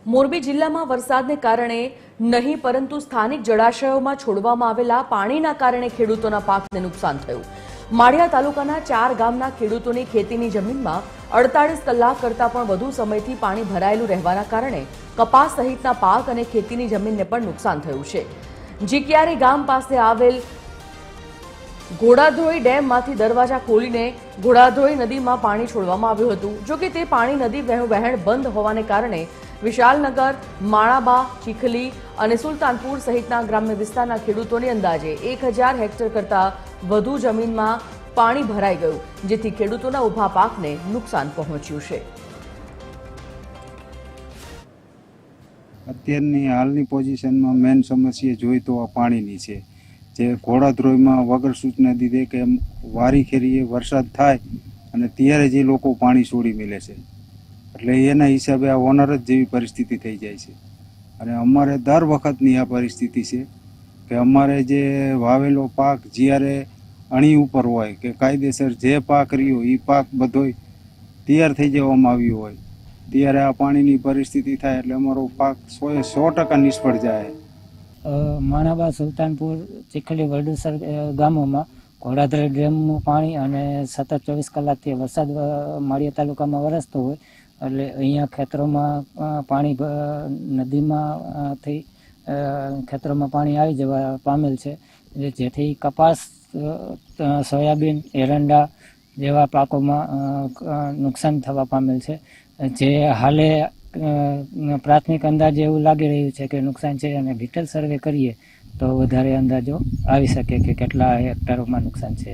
મોરબી જિલ્લામાં વરસાદને કારણે નહીં પરંતુ સ્થાનિક જળાશયોમાં છોડવામાં આવેલા પાણીના કારણે ખેડૂતોના પાકને નુકસાન થયું। માળિયા તાલુકાના 4 ગામના ખેડૂતોની ખેતીની જમીનમાં 48 કલાક કરતાં પણ વધુ સમયથી પાણી ભરાયેલું રહેવાના કારણે કપાસ સહિતના પાક અને ખેતીની જમીનને પણ નુકસાન થયું છે। જીકિયારી ગામ પાસે આવેલ ઘોડાધોઈ ડેમમાંથી દરવાજા ખોલીને ઘોડાધોઈ નદીમાં પાણી છોડવામાં આવ્યું હતું। જો કે તે પાણી નદી વહેણ બંધ હોવાને કારણે વિશાલનગર, માણાબા, ચીખલી અને સુલતાનપુર સહિતના ગ્રામ્ય વિસ્તારના ખેડૂતોની અંદાજે 1000 હેક્ટર કરતાં વધુ જમીનમાં પાણી ભરાઈ ગયું, જેથી ખેડૂતોના ઊભા પાકને નુકસાન પહોંચ્યું છે। અત્યારની હાલની પોઝિશનમાં મેન સમસ્યા જોઈ તો આ પાણીની છે। જે ઘોડાધોઈમાં વગર સૂચના દીધે કે વારી ખેરીએ વરસાદ થાય અને ત્યારે જે લોકો પાણી છોડી મેલે છે, એટલે એના હિસાબે આ ઓનર જ જેવી પરિસ્થિતિ થઈ જાય છે। અને અમારે દર વખતની આ પરિસ્થિતિ છે કે અમારે જે વાવેલો પાક જ્યારે અણી ઉપર હોય કે કાયદેસર જે પાક રહ્યો એ પાક બધોય તૈયાર થઈ જવામાં આવ્યો હોય, ત્યારે આ પાણીની પરિસ્થિતિ થાય એટલે અમારો પાક 100% નિષ્ફળ જાય। માણાબા, સુલતાનપુર, ચીખલી, વડુસર ગામોમાં ઘોડાધોઈ ડેમનું પાણી અને સતત 24 કલાકથી વરસાદ માળિયા તાલુકામાં વરસતો હોય એટલે અહીંયા ખેતરોમાં પાણી નદીમાંથી ખેતરોમાં પાણી આવી જવા પામેલ છે, જેથી કપાસ, સોયાબીન, એરંડા જેવા પાકોમાં નુકસાન થવા પામેલ છે। જે હાલે પ્રાથમિક અંદાજે એવું લાગી રહ્યું છે કે નુકસાન છે, અને ડિટેલ સર્વે કરીએ તો વધારે અંદાજો આવી શકે કે કેટલા હેક્ટરોમાં નુકસાન છે।